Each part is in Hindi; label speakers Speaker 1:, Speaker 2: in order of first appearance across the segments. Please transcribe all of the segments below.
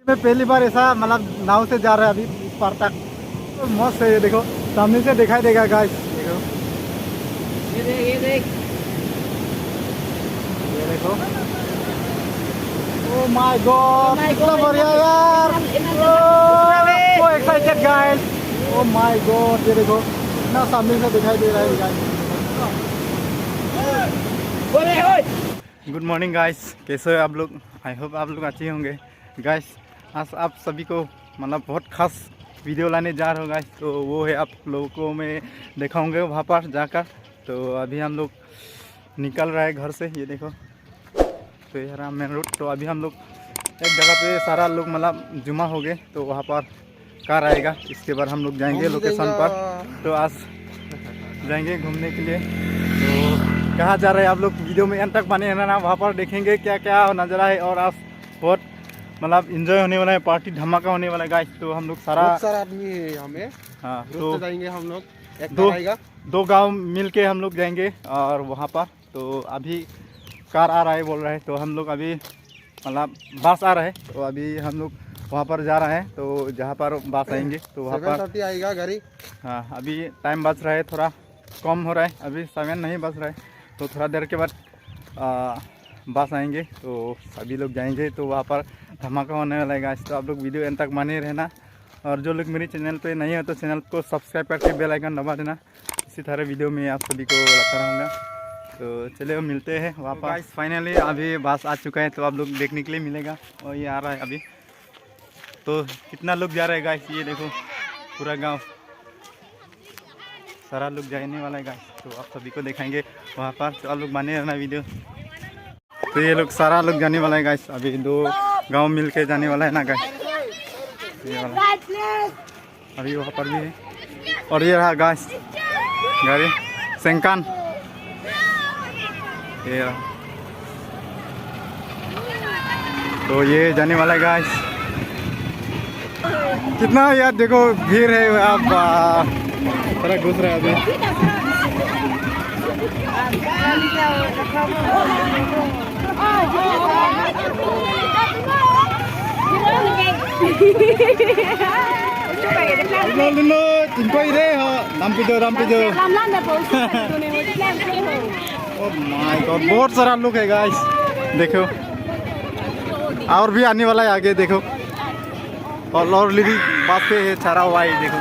Speaker 1: मैं पहली बार ऐसा मतलब नाव से जा रहा है अभी इस पार तक। तो मस्त है ये देखो, सामने से दिखाई देगा गाइस। देखो ये देखो। ओ माय गॉड, कितना बढ़िया यार। So excited guys. Oh my god, ये देखो कितना सामने से दिखाई दे रहा है गाइस। गुड मॉर्निंग गाइस, कैसे हो आप लोग? आई होप आप लोग अच्छे होंगे गाइस। आज आप सभी को मतलब बहुत खास वीडियो लाने जा रहा हूँ गाइस। तो वो है आप लोगों को मैं दिखाऊंगे वहाँ पर जाकर। तो अभी हम लोग निकल रहा है घर से, ये देखो। तो ये रहा मेन रोड। तो अभी हम लोग एक जगह पे सारा लोग मतलब जुमा हो गए, तो वहाँ पर कार आएगा, इसके बाद हम लोग जाएंगे लोकेशन पर। तो आज जाएंगे घूमने के लिए। तो कहाँ जा रहे हैं आप लोग वीडियो में अंत तक बने रहना, वहाँ पर देखेंगे क्या क्या नज़ारा है। और आज बहुत मतलब इंजॉय होने वाला है, पार्टी धमाका होने वाला है गाइस। तो हम लोग सारा
Speaker 2: आदमी है हमें।
Speaker 1: हाँ, तो
Speaker 2: जाएंगे हम लोग,
Speaker 1: दो गांव मिल के हम लोग जाएंगे और वहाँ पर। तो अभी कार आ रहा है बोल रहे हैं, तो हम लोग अभी मतलब बस आ रहा है, तो अभी हम लोग वहाँ पर जा रहे हैं। तो जहाँ पर बस आएंगे तो वहाँ पर
Speaker 2: आएगा गाड़ी।
Speaker 1: हाँ, अभी टाइम बच रहा है, थोड़ा कम हो रहा है, अभी 7 नहीं बच रहा है। तो थोड़ा देर के बाद बस आएंगे, तो सभी लोग जाएंगे, तो वहाँ पर धमाका होने वाला है गाइस। तो आप लोग वीडियो एंड तक बने रहना। और जो लोग मेरे चैनल पे नहीं है तो चैनल को सब्सक्राइब करके बेल आइकन दबा देना। इसी तरह वीडियो में आप सभी को लाता रहूँगा। तो चलिए मिलते हैं वहाँ पर। गाइस फाइनली अभी बस आ चुका है, तो आप लोग देखने के लिए मिलेगा। और ये आ रहा है अभी। तो कितना लोग जा रहे हैं गाइस, ये देखो पूरा गाँव सारा लोग जाने वाला है गाइस। तो आप सभी को दिखाएंगे वहाँ पर, तो आप लोग बने रहना वीडियो। तो ये लोग सारा लोग जाने वाला है गाइस, अभी 2 गांव मिल के जाने वाला है ना गाइस। ये वाला अभी वहाँ पर भी है। और ये रहा गाइस गाड़ी सेंकान, ये रहा। तो ये जाने वाला है गाइस। कितना यार देखो भीड़ है, आप थोड़ा घुस रहा है अभी। ओह माय गॉड, बहुत सारा लोग है गाइस, देखो। और भी आने वाला है आगे, देखो। और ऑलरेडी बात पे है छारा हुआ है, देखो।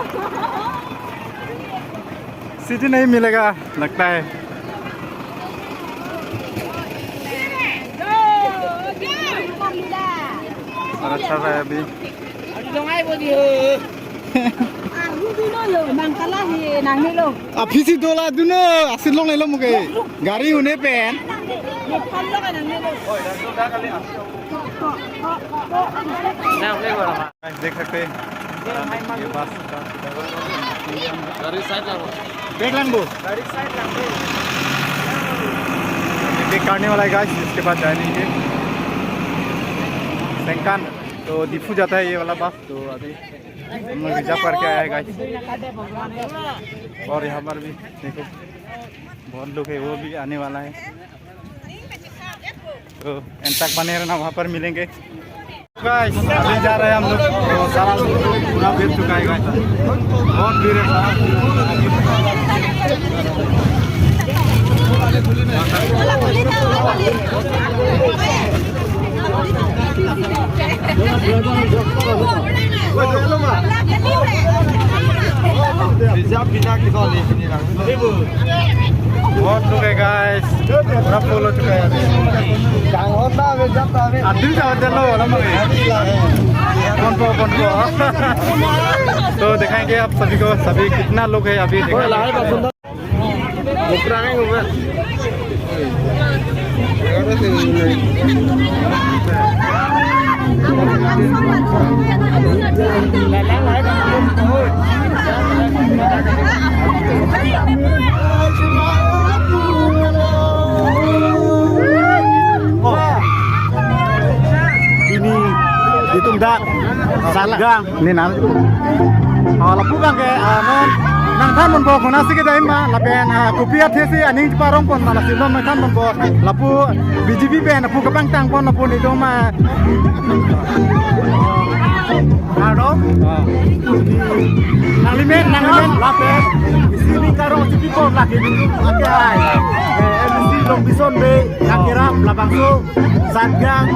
Speaker 1: सीटी नहीं मिलेगा लगता है। और अच्छा है अभी। फिसी दोला दुनो आसिल लोग नहीं लो मुके गाड़ी होने पे देख सकते हैं। ये बस गाड़ी साइड लगो, देख लेंगे गाड़ी साइड लगो। देख काटने वाला है गाइस, इसके बाद जाएंगे सेंकान। तो दीफू जाता है ये वाला बस। तो अभी हम लोग रिजर्व करके आया है गाइस। और यहाँ पर भी देखो बहुत लोग है, वो भी आने वाला है। तो एंड तक बने रहना, वहाँ पर मिलेंगे गाइस। अभी जा रहे हैं हम लोग, तो सारा पूरा भेज चुका है गाइस, बहुत भीड़ है बहुत लोग है गाइस, पूरा फुल हो चुका है। तो दिखाएंगे आप सभी को, सभी कितना लोग है अभी दिखाएंगे। Ini ditunda salgang ni nang lapu bang ke nang tham mon bo khona si ke dai ma lapen kupia thesi aning parong pon mala silom ma tham mon bo lapu BGP pen apu kapang tang pon lapu ni do ma
Speaker 2: lape di sini karong si people lagi minum ake hai MC Long Bison be akira labangso sadgang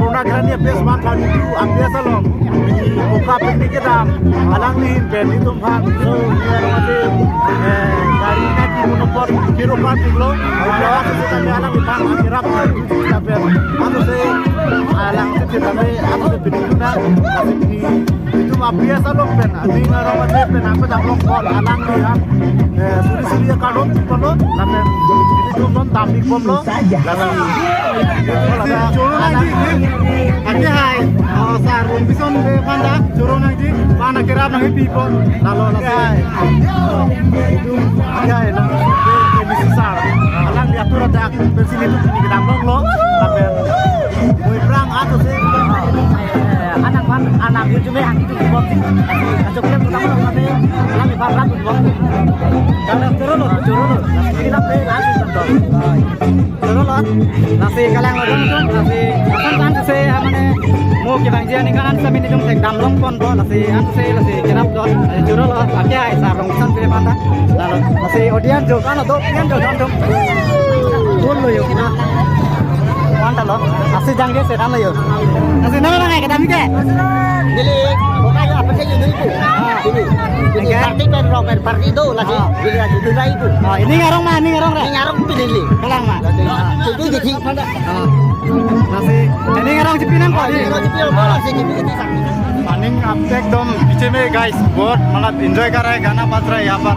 Speaker 2: purnagrani pes makan itu apia salong buka piknik kedam alang ni pen itu bang so mati dari nanti menopor kiro parking lo jawa kita alang bang akira tapi anu saya alang kita be anu piknik kedam itu apia salong pen ani ngarong mati pen apa janglong kol alang ni ha suri kadon kono tapi itu non tapi kom lo Jurung lagi, ake hai, sarung bison be panda, jurung lagi, mana kerap lagi people, lalu nasi, itu ake hai, lebih besar, alang diatur ada bensin itu ini kita lo, tapi mau perang atau sih, anak itu cuma yang itu bom sih, coba pertama kali, alang di bawah bom, kalau jurung lo, ini tapi nasi tentu. Nasi kalang lodon tu nasi kan se amane mo ke bang jian kan sa min jong tek dam long pon bo nasi nasi kenap dot juro lo akia ai sa rong san pe panda lalu nasi odian jo kan do pian jo dom tol lo yo kina panda lo nasi jangge se dan lo yo nasi na na ke dam ke dili bokai apa ke dili tu ini parti pen ro pen parti do lagi dili lagi tu rai tu ini ngarong mah ini ngarong pilih kelang mah itu jadi nasi ini ngarong jepinan kok ini ngarong jepinan nasi jepinan
Speaker 1: Morning update dom पीछे में guys बहुत मतलब enjoy कर रहे हैं गाना बज रहा है यहाँ पर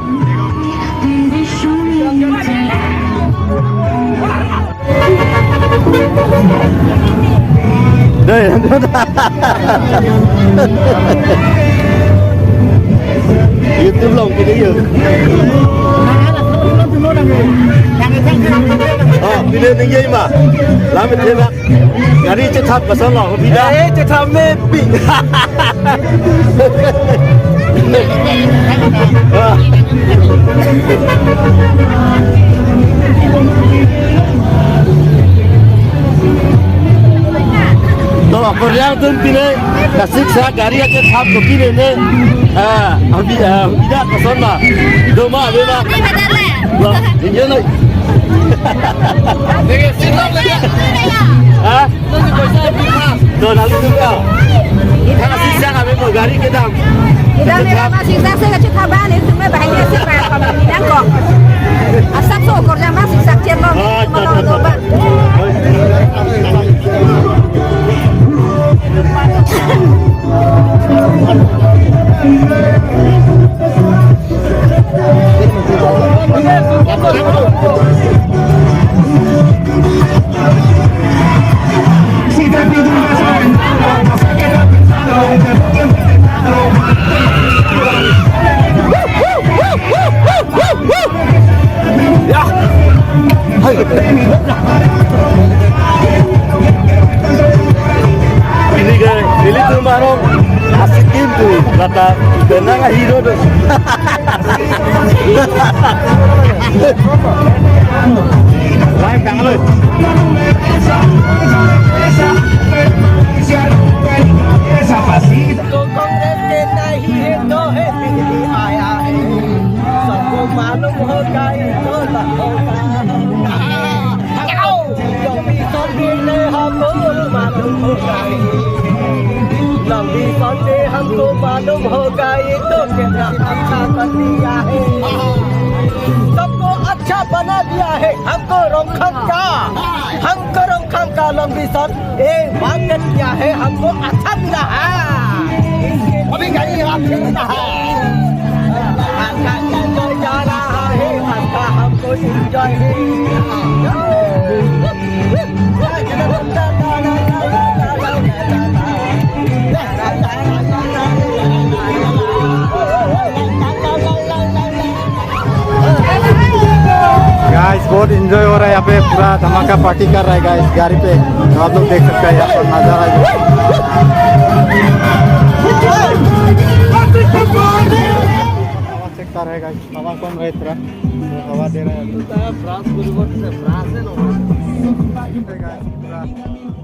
Speaker 2: YouTube lòng cái đấy rồi đi lên những gì mà làm mình thế bác gà đi chết thật và sao lỏ của vida chết thật mê bị तो Korea tuh pilih kasih saya gari aja tahap kopi ini tidak kesan lah doma beba lah ini nih tuh nanti tuh kau kasih saya kami mau gari kita
Speaker 3: memang masih saya kecil kaban itu memang banyak sih pak kalau ini kok asap so kerja masih sakit loh malah coba
Speaker 2: Ini tuh marong asikin tuh kata tenang hero tuh. Live kang lu.
Speaker 4: लंबी सोचे हमको मालूम होगा ये तो कितना अच्छा कर दिया है सबको अच्छा बना दिया है हमको रोखम का लंबी सोच एक बात किया है हमको अच्छा मिला है अभी गाड़ी मिलता है जा रहा है हमको इंजॉय है
Speaker 1: गाइस बहुत एंजॉय हो रहा है यहाँ पे पूरा धमाका पार्टी कर रहा है गाइस गाड़ी पे तो आप लोग देख सकते हैं यहाँ पर नजारा हवा चेक कर रहा है गाइस हवा कौन रहा है इतना हवा दे रहा है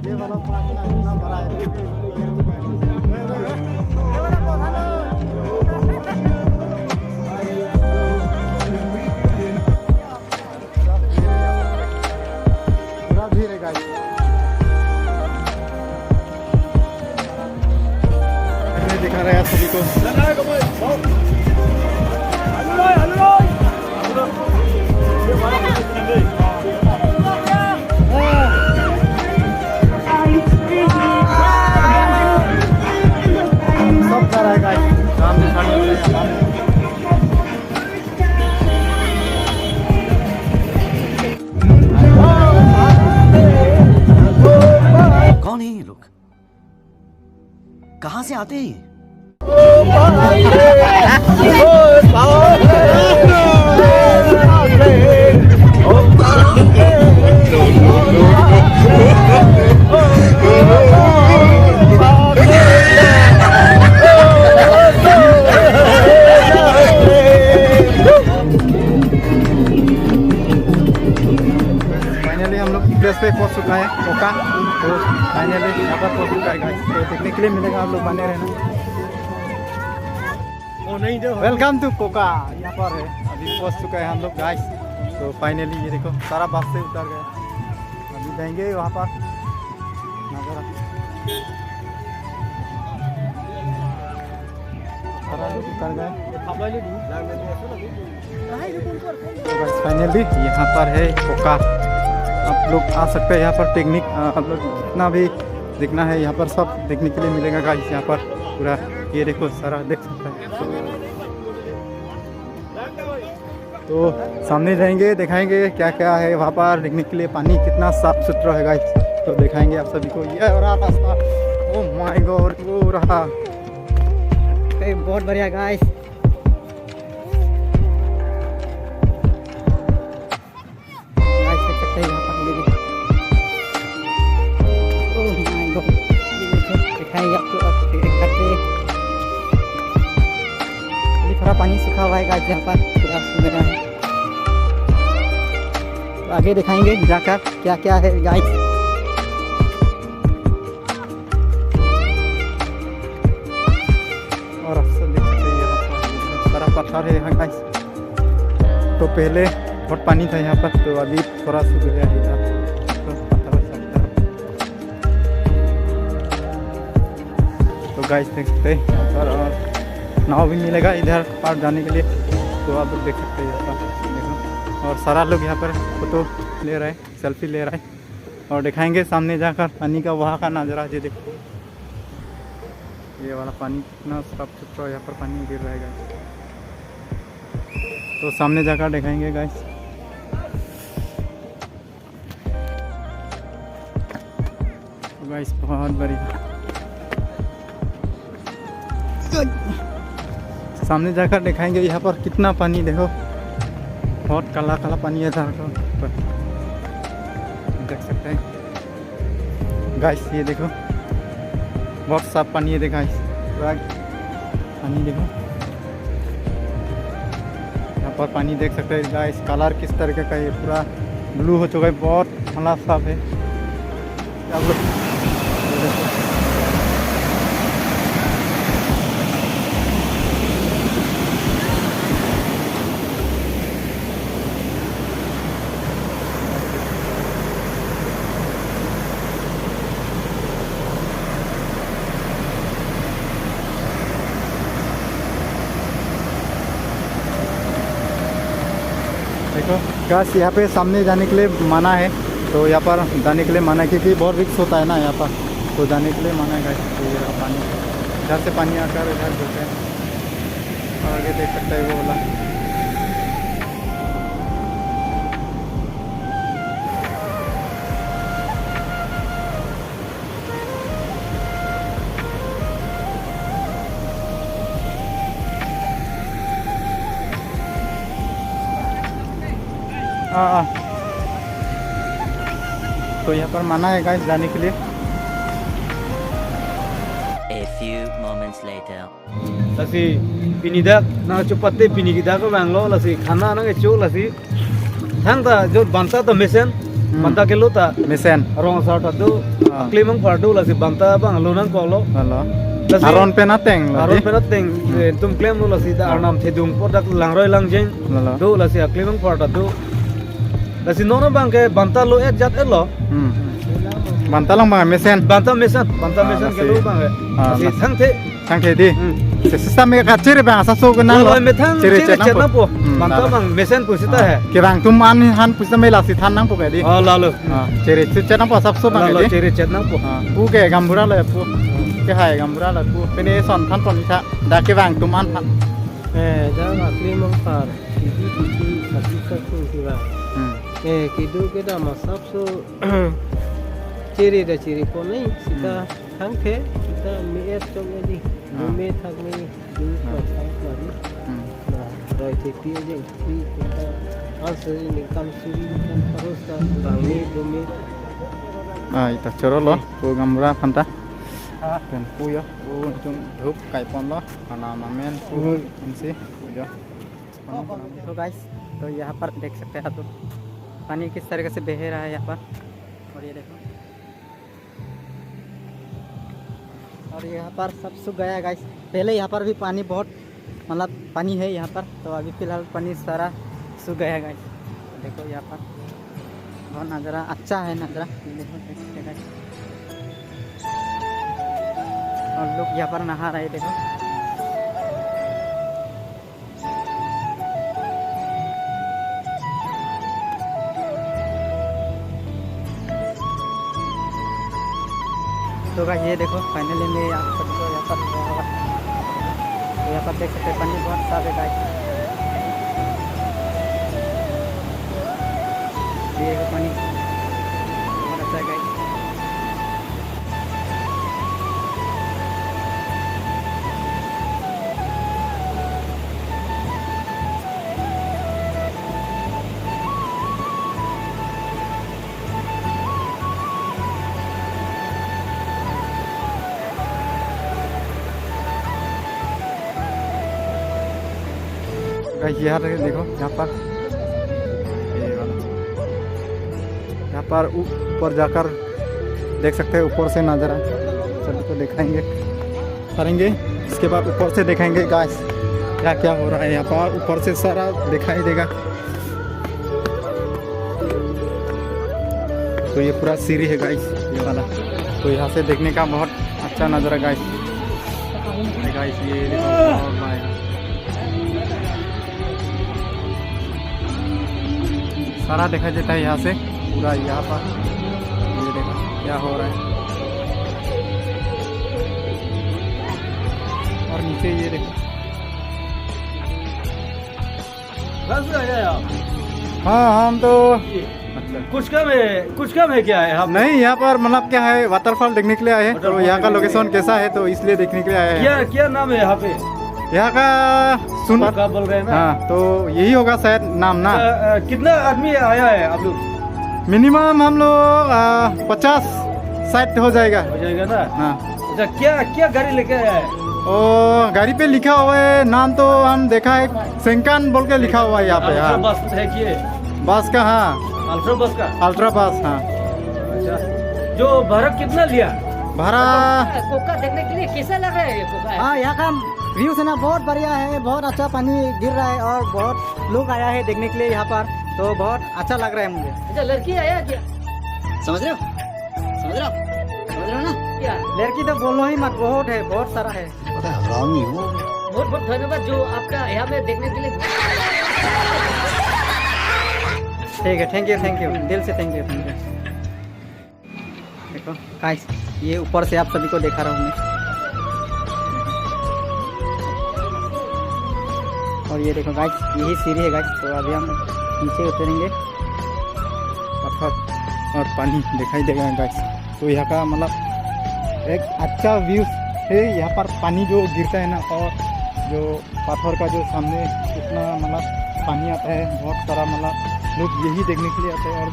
Speaker 1: ये वाला पार्टी इतना बड़ा है दिखा रहे हैं सभी को। सब जा रहा है गाइस, काम दिखाने के लिए।
Speaker 5: कौन है ये लोग? कहाँ से आते हैं ये?
Speaker 1: फाइनली हम लोग प्लेस पे पहुंच चुका है कोका। तो फाइनली यहाँ पर पहुंच चुका है गाइस। तो देखने के लिए मिलेगा, आप लोग बने रहना। वेलकम टू कोका। यहाँ पर है, अभी पहुंच चुका है हम लोग गाइस। तो फाइनली ये देखो सारा बस से उतर गया, अभी जाएंगे वहाँ पर। सारा लोग उतर गए। फाइनली यहाँ पर है कोका। आप लोग आ सकते हैं यहाँ पर। पिकनिक आप लोग जितना भी देखना है यहाँ पर सब देखने के लिए मिलेगा गाइस। यहाँ पर पूरा ये देखो सारा देख सकते हैं। तो सामने जाएंगे, दिखाएंगे क्या क्या है वहाँ पर देखने के लिए। पानी कितना साफ सुथरा है गाइस, तो दिखाएंगे आप सभी को। ये रहा रास्ता, ओह माय गॉड, वो रहा बहुत बढ़िया गाइस। थोड़ा पानी सूखा हुआ है गाइस, यहाँ पर पूरा मेरा है। तो आगे दिखाएंगे जाकर क्या क्या है गाइस। और अक्सर देख सकते हैं यहाँ पर सारा पत्थर है यहाँ गाइस। तो पहले बहुत पानी था यहाँ पर, तो अभी थोड़ा सूख गया है यहाँ। तो गाइस देख सकते हैं यहाँ पर नाव भी मिलेगा इधर पार जाने के लिए। तो आप लोग देख सकते हैं यहाँ पर देखो। और सारा लोग यहाँ पर फोटो ले रहे हैं, सेल्फी ले रहे हैं। और दिखाएंगे सामने जाकर पानी का वहाँ का नज़ारा। ये देखो ये वाला पानी कितना साफ सुथरा यहाँ पर पानी गिर रहेगा। तो सामने जाकर दिखाएंगे गाइस। तो गाइस बहुत बढ़िया, सामने जाकर दिखाएंगे यहाँ पर कितना पानी। देखो बहुत काला काला पानी है इधर पर, देख सकते हैं गाइस। ये देखो बहुत साफ पानी है, देखा पानी देखो यहाँ पर पानी देख सकते हैं गाइस। कलर किस तरीके का, ये पूरा ब्लू हो चुका है, बहुत काला साफ है। आप लोग देखो गाइस, यहाँ पे सामने जाने के लिए मना है। तो यहाँ पर जाने के लिए मना है क्योंकि बहुत रिक्स होता है ना यहाँ पर, तो जाने के लिए मना है गाइस। तो ये रहा पानी, इधर से पानी आकर इधर गिरता है। और आगे देख सकते हैं वो वाला। तो यहाँ पर मना है गाइस जाने के लिए।
Speaker 5: A few moments later.
Speaker 4: Lasi pinidak na chupate pinigida ko banglo lasi khana na nge chu lasi thangta jo banta to mesen banta ke luta
Speaker 1: mission
Speaker 4: rong sa ta do klimang fardu lasi banta banglo nang ko lo
Speaker 1: hello आरोन पे ना तेंग
Speaker 4: aron penat teng tum klem lo lasi da arnam thedung product langroi langjeng
Speaker 1: hello
Speaker 4: do lasi klimang farda do lasi nono bang ke banta lo ek jat elo
Speaker 1: bantalang bang mesen
Speaker 4: Bantam mesan
Speaker 1: masih.
Speaker 4: kalau bang. Masih
Speaker 1: Mas-
Speaker 4: sangte.
Speaker 1: sang thedi sistem me ka chere bang sa so gna
Speaker 4: Kalau metang cere cere na po.
Speaker 1: Hmm,
Speaker 4: Bantam bang mesan pusita hai.
Speaker 1: ke bang tum an han pusam me la si than nang po ke di
Speaker 4: Oh lalu.
Speaker 1: chere chere nang po sab so bang
Speaker 4: Lalu
Speaker 1: ke di
Speaker 4: cere cere na po.
Speaker 1: pu ke gambura le pu ke hai gambura le pu pene son than pon tha da ke bang tum an than
Speaker 4: Jangan akli mengkar. Kiki satu satu kira. Kidu kita masap so ciri dah ciri pun ni kita tangke kita miet cong ni miet hak ni dulu masap lagi. Nah, dari tepi aja tepi kita asal ini kan suri kan terus kan bangi bumi.
Speaker 1: ita choro lo pu gambura phanta dan pu yo pu chung dhup kai pon lo ana mamen pu insi pu yo
Speaker 6: तो गाइस तो यहाँ पर देख सकते हैं तो पानी किस तरीके से बह रहा है यहाँ पर और ये देखो और यहाँ पर सब सूख गया है गाइस पहले यहाँ पर भी पानी बहुत मतलब पानी है यहाँ पर तो अभी फ़िलहाल पानी सारा सूख गया है गाइस देखो यहाँ पर बहुत नज़ारा अच्छा है नज़ारा ये देखो देख सकते हैं गाइस और लोग यहाँ पर नहा रहे हैं देखो तो गाइस ये देखो फाइनली मैं आप सबको यहाँ पर तो यहाँ पर देख सकते हैं पानी बहुत साफ है गाइस ये देखो पानी बहुत अच्छा है गाइस
Speaker 1: गाइस यहाँ देखो यहाँ पर ये वाला यहाँ पर ऊपर जाकर देख सकते हैं ऊपर से नज़ारा सभी को दिखाएंगे करेंगे इसके बाद ऊपर से दिखाएंगे गाइस क्या क्या हो रहा है यहाँ पर ऊपर से सारा दिखाई देगा तो ये पूरा सीढ़ी है गाइस ये वाला तो यहाँ से देखने का बहुत अच्छा नज़ारा गाइस ये देखो बहुत बड़ा है। सारा देखा देता है यहाँ से पूरा यहाँ पर ये देखो क्या हो रहा है और नीचे ये देखो
Speaker 4: बस आया आप
Speaker 1: हाँ हम तो अच्छा
Speaker 4: कुछ कम है क्या है हम
Speaker 1: नहीं यहाँ पर मतलब क्या है वाटरफॉल देखने के लिए आए हैं तो यहाँ का लोकेशन कैसा है तो इसलिए देखने के लिए आए हैं
Speaker 4: क्या नाम है यहाँ पे
Speaker 1: यहाँ का सुन
Speaker 4: क्या बोल रहे हैं ना
Speaker 1: हाँ तो यही होगा शायद नाम ना
Speaker 4: कितना आदमी आया है आप लोग
Speaker 1: मिनिमम हम लोग 50-60 हो जाएगा
Speaker 4: हो जाएगा ना
Speaker 1: हाँ
Speaker 4: अच्छा क्या गाड़ी लेके आया है
Speaker 1: और गाड़ी पे लिखा हुआ है नाम तो हम देखा है सेंकान बोल के लिखा हुआ है यहाँ पे
Speaker 4: अल्ट्रा
Speaker 1: हाँ
Speaker 4: बस है कि
Speaker 1: बस का हाँ
Speaker 4: अल्ट्रा बस का
Speaker 1: अल्ट्रा बस हाँ
Speaker 4: अच्छा जो भाड़ा कितना लिया
Speaker 1: भाड़ा
Speaker 3: कोका देखने के लिए कैसा लग रहा है ये कोका
Speaker 6: हाँ यहाँ का व्यू से ना बहुत बढ़िया है बहुत अच्छा पानी गिर रहा है और बहुत लोग आया है देखने के लिए यहाँ पर तो बहुत अच्छा लग रहा है मुझे
Speaker 3: अच्छा लड़की आया क्या
Speaker 6: समझ रहे हो ना
Speaker 3: क्या
Speaker 6: लड़की तो बोलो ही मत बहुत है बहुत सारा है
Speaker 3: बहुत बहुत धन्यवाद जो आपका यहाँ पे देखने के लिए
Speaker 6: ठीक है थैंक यू दिल से थैंक यू देखो गाइस ये ऊपर से आप सभी को दिखा रहा हूँ मैं और ये देखो गाइस यही सीढ़ी है गाइस तो अभी हम नीचे उतरेंगे
Speaker 1: पत्थर और पानी दिखाई देगा गाइस तो यहाँ का मतलब एक अच्छा व्यू है यहाँ पर पानी जो गिरता है ना और जो पत्थर का जो सामने इतना मतलब पानी आता है बहुत सारा मतलब लोग यही देखने के लिए आते हैं और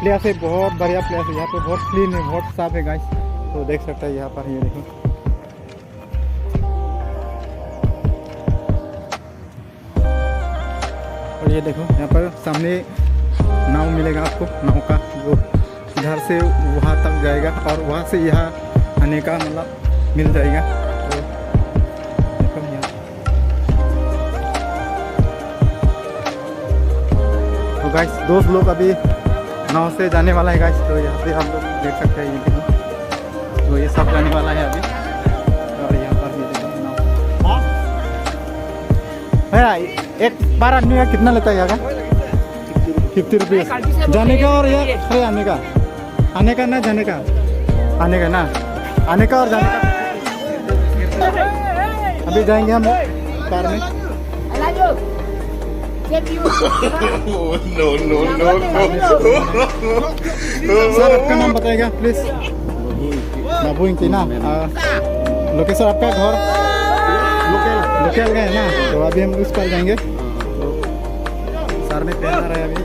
Speaker 1: प्लेस है बहुत बढ़िया प्लेस है यहाँ पे बहुत क्लीन है बहुत साफ है गाइस तो देख सकते हैं यहाँ पर ये देखो और ये देखो यहाँ पर सामने नाव मिलेगा आपको नाव का जो इधर से वहाँ तक जाएगा और वहाँ से यहाँ आने का मतलब मिल जाएगा तो देखो यहाँ तो गाइस दोस्त लोग अभी नाव से जाने वाला है गाइस। तो यहाँ पे आप लोग देख सकते हैं, ये देखो तो ये सब जाने वाला है अभी। और यहाँ पर भी देखो नाव। भैया एक बार आदमी का कितना लेता है यहाँ का? 50 रुपीज़ जाने का और ये अरे आने का ना जाने का आने का ना आने का और जाने का। अभी जाएंगे हम कार में। सर आपका नाम बताएगा प्लीज? बाबू इंकी ना। लोकेशन आपका घर लोकल का है ना? तो अभी हम उस पर जाएंगे। सर ने पहना रहा है अभी।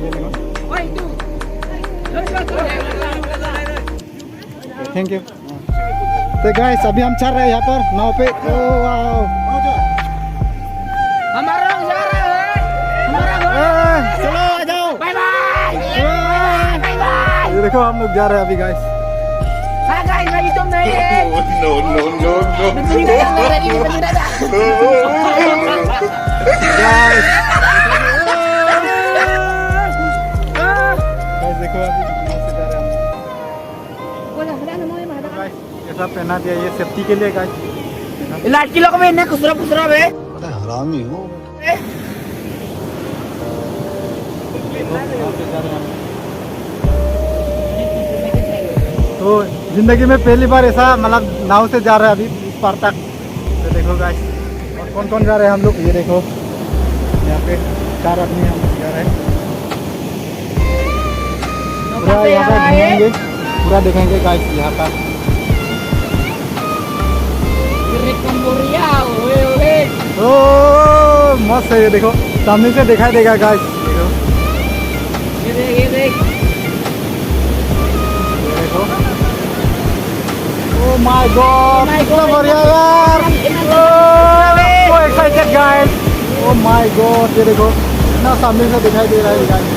Speaker 1: Thank you. तो गाइस अभी हम चल रहे हैं यहाँ पर नाव पे। ओ वाओ चलो आ जाओ। Bye bye. ये देखो हम लोग जा रहे हैं अभी गाइस। देखो अभी ऐसा पहना दिया ये सेफ्टी के लिए गाइस।
Speaker 6: लाठी लोग में इन्हें खुसरा खुसरा बे
Speaker 5: हरामी हो।
Speaker 1: तो जिंदगी में पहली बार ऐसा मतलब नाव से जा रहे हैं अभी इस पार तक। तो देखो गाइस और कौन कौन जा रहे हैं हम लोग। ये देखो यहाँ पे 4 आदमी हम लोग जा रहे हैं। पूरा यहाँ पर घूमेंगे, पूरा देखेंगे गाइस यहाँ पर। ओ मस्त है ये देखो, सामने से दिखाई देगा गाइस। देखो ये देखो। ओ माय गॉड कितना बढ़िया यार। Oh excited guys. Oh my god ये देखो इतना सामने से दिखाई दे रहा है गाइस।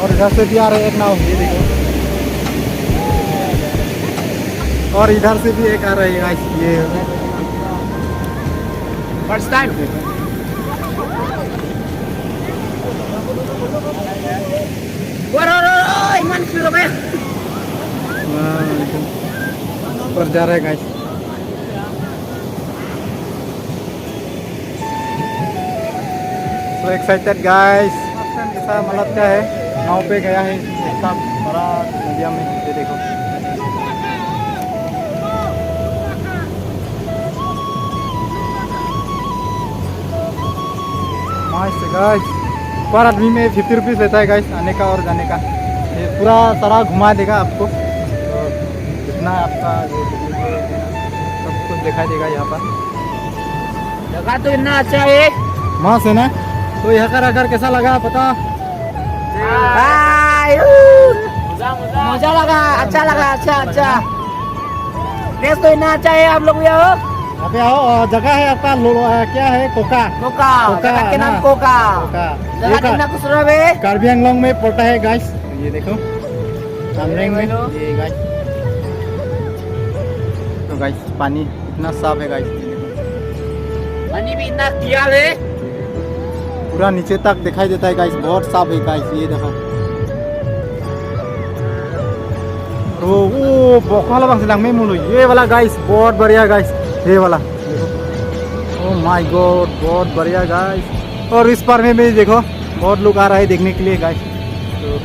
Speaker 1: और इधर से भी आ रहा है एक नाव, ये देखो। और इधर से भी एक आ रहा है गाइस। ये
Speaker 6: फर्स्ट टाइम
Speaker 1: पर जा रहा है गाइस। So excited guys. ऐसा मतलब क्या है नाव पे गया है इतना बड़ा नदिया में। ये देखो मस्त गाइस। पर आदमी में 50 रुपीज़ लेता है गाइस आने का और जाने का। ये पूरा सारा घुमा देगा आपको। तो जितना आपका सब कुछ दिखाई देगा यहाँ पर।
Speaker 6: जगह तो इतना अच्छा है,
Speaker 1: मस्त है ना? तो यहाँ का रहकर कैसा लगा पता?
Speaker 6: मजा लगा, अच्छा लगा, अच्छा देश तो इतना अच्छा है। आप लोग भी आओ,
Speaker 1: यहाँ पे आओ। जगह है आपका क्या है? कोका
Speaker 6: जगह के नाम
Speaker 1: ना?
Speaker 6: कोका।
Speaker 1: कोका
Speaker 6: जगह कितना खूबसूरत है।
Speaker 1: कार्बी आंगलोंग में पड़ता है गाइस। ये देखो कामरेंग में ये गाइस। तो गाइस पानी इतना साफ है गाइस।
Speaker 6: पानी भी इतना क्लियर है,
Speaker 1: पूरा नीचे तक दिखाई देता है गाइस। बहुत साफ है गाइस। ये देखो वो बोखला बंग से में मुलो ये वाला गाइस बहुत बढ़िया गाइस। ये वाला देखो। ओ माय गॉड बहुत बढ़िया गाइस। और इस पार में भी देखो बहुत लोग आ रहा है देखने के लिए गाइस। तो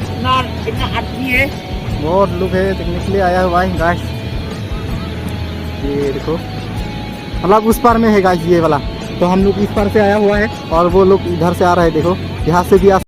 Speaker 6: इतना आदमी है,
Speaker 1: बहुत लोग है देखने के लिए आया हुआ है गाइस। ये देखो मतलब उस पार में है गाइस ये वाला। तो हम लोग इस पार से आया हुआ है और वो लोग इधर से आ रहा है। देखो यहाँ से भी आ